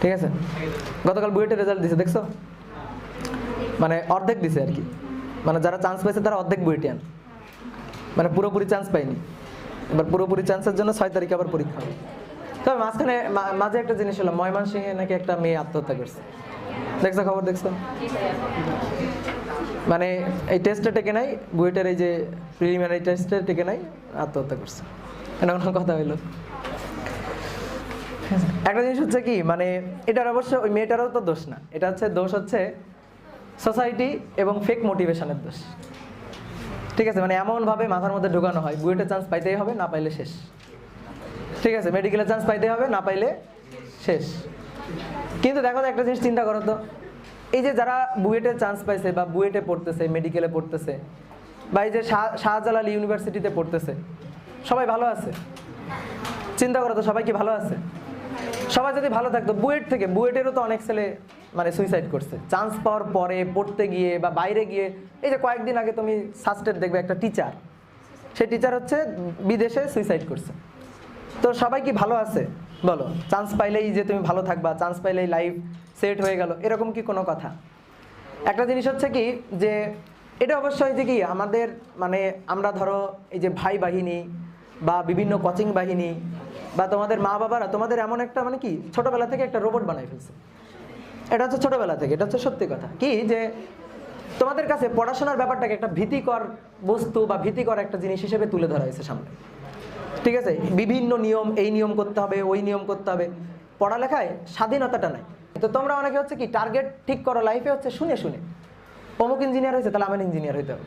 ঠিক আছে, গতকাল বুয়েটের রেজাল্ট দিছে দেখছো, মানে অর্ধেক দিছে আর কি, মানে যারা চান্স পাইছে তারা অর্ধেক বুয়েটিয়ান, মানে পুরোপুরি চান্স পায়নি। এবার পুরোপুরি চান্সের জন্য 6 তারিখে আবার পরীক্ষা হবে। তবে মাঝখানে মাঝে একটা জিনিস হলো, ময়মনসিংহে নাকি একটা মেয়ে আত্মহত্যা করছে, দেখছো খবর দেখছো? মানে এই টেস্টে টেকে নাই, বুয়েটের এই যে প্রিলিমিনারি টেস্টে টেকে নাই, আত্মহত্যা করছে। এটা কোনো কথা হইলো? একটা জিনিস হচ্ছে কি, মানে এটার অবশ্য ওই মেয়েটারও তো দোষ না, এটা হচ্ছে দোষ হচ্ছে সোসাইটি এবং ফেক মোটিভেশনের দোষ। ঠিক আছে, মানে এমনভাবে মাথার মধ্যে ঢোকানো হয় বুয়েটের চান্স পাইতেই হবে, না পাইলে শেষ। ঠিক আছে, মেডিকেলের চান্স পাইতেই হবে, না পাইলে শেষ। কিন্তু দেখো একটা জিনিস চিন্তা করো তো, এই যে যারা বুয়েটে চান্স পাইছে বা বুয়েটে পড়তেছে, মেডিকেলে পড়তেছে, বা এই যে শাহজালাল ইউনিভার্সিটিতে পড়তেছে, সবাই ভালো আছে? চিন্তা করো তো, সবাই কি ভালো আছে? সবাই যদি ভালো থাকতো, বুয়েটেরও তো অনেক ছেলে মানে সুইসাইড করছে চান্স পাওয়ার পরে, পড়তে গিয়ে বা বাইরে গিয়ে। এই যে কয়েকদিন আগে তুমি সাস্টেড দেখবে একটা টিচার, সেই টিচার হচ্ছে বিদেশে সুইসাইড করছে। তো সবাই কি ভালো আছে বলো? চান্স পাইলেই যে তুমি ভালো থাকবা, চান্স পাইলেই লাইফ সেট হয়ে গেল, এরকম কি কোনো কথা? একটা জিনিস হচ্ছে কি, যে এটা অবশ্যই যে কি আমাদের মানে আমরা ধরো এই যে ভাই বাহিনী বা বিভিন্ন কোচিং বাহিনী বা তোমাদের মা বাবারা তোমাদের এমন একটা মানে কি ছোটবেলা থেকে একটা রোবট বানাই ফেলছে। এটা হচ্ছে ছোটবেলা থেকে, এটা হচ্ছে সত্যি কথা কি, যে তোমাদের কাছে পড়াশোনার ব্যাপারটাকে একটা ভীতিকর বস্তু বা ভীতিকর একটা জিনিস হিসেবে তুলে ধরা হয়েছে সামনে। ঠিক আছে, বিভিন্ন নিয়ম, এই নিয়ম করতে হবে, ওই নিয়ম করতে হবে, পড়ালেখায় স্বাধীনতাটা নাই। তো তোমরা অনেকে হচ্ছে কি টার্গেট ঠিক করো লাইফে হচ্ছে শুনে শুনে, অমুক ইঞ্জিনিয়ার হয়েছে তাহলে আমার ইঞ্জিনিয়ার হইতে হবে,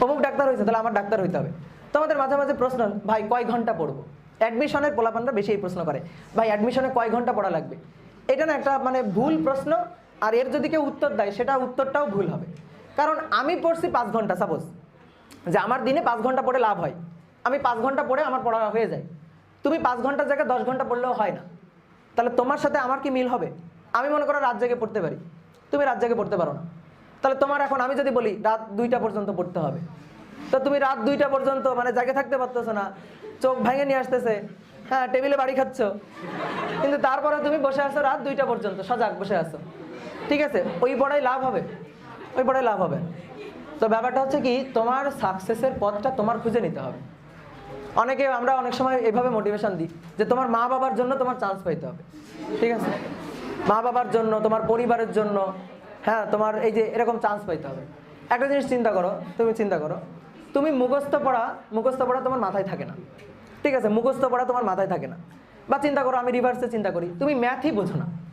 অমুক ডাক্তার হয়েছে তাহলে আমার ডাক্তার হইতে হবে। তোমাদের মাঝে মাঝে প্রশ্ন, ভাই কয় ঘন্টা পড়বো? অ্যাডমিশনের পোলাপানরা বেশি এই প্রশ্ন করে, ভাই অ্যাডমিশনে কয় ঘন্টা পড়া লাগবে? এটা না একটা মানে ভুল প্রশ্ন। আর এর যদি কেউ উত্তর দেয়, সেটা উত্তরটাও ভুল হবে। কারণ আমি পড়ছি 5 ঘন্টা, সাপোজ যে আমার দিনে 5 ঘন্টা পড়ে লাভ হয়, আমি 5 ঘন্টা পড়ে আমার পড়া হয়ে যায়। তুমি 5 ঘন্টার জায়গায় 10 ঘন্টা পড়লেও হয় না, তাহলে তোমার সাথে আমার কি মিল হবে? আমি মনে করো রাত জেগে পড়তে পারি, তুমি রাত জেগে পড়তে পারো না, তাহলে তোমার এখন আমি যদি বলি রাত 2টা পর্যন্ত পড়তে হবে, তো তুমি রাত 2টা পর্যন্ত মানে জেগে থাকতে পারতেছো না, চোখ ভেঙে নিয়ে আসতেছে, হ্যাঁ টেবিলে বাড়ি খাচ্ছ, কিন্তু তারপরে তুমি বসে আছো রাত 2টা পর্যন্ত সজাগ বসে আছো। ঠিক আছে, ওই পড়াই লাভ হবে? ওই পড়াই লাভ হবে? তো ব্যাপারটা হচ্ছে কি, তোমার সাকসেসের পথটা তোমার খুঁজে নিতে হবে। আমরা অনেক সময় এইভাবে মোটিভেশন দিই যে তোমার মা বাবার জন্য তোমার চান্স পাইতে হবে। ঠিক আছে, মা বাবার জন্য, তোমার পরিবারের জন্য, হ্যাঁ তোমার এই যে এরকম চান্স পাইতে হবে। একটা জিনিস চিন্তা করো, তুমি মুখস্থ পড়া তোমার মাথায় থাকে না। ঠিক আছে, মুখস্থ পড়া তোমার মাথায় থাকে না। বা চিন্তা করো, আমি রিভার্সে চিন্তা করি, তুমি ম্যাথই বোঝো না,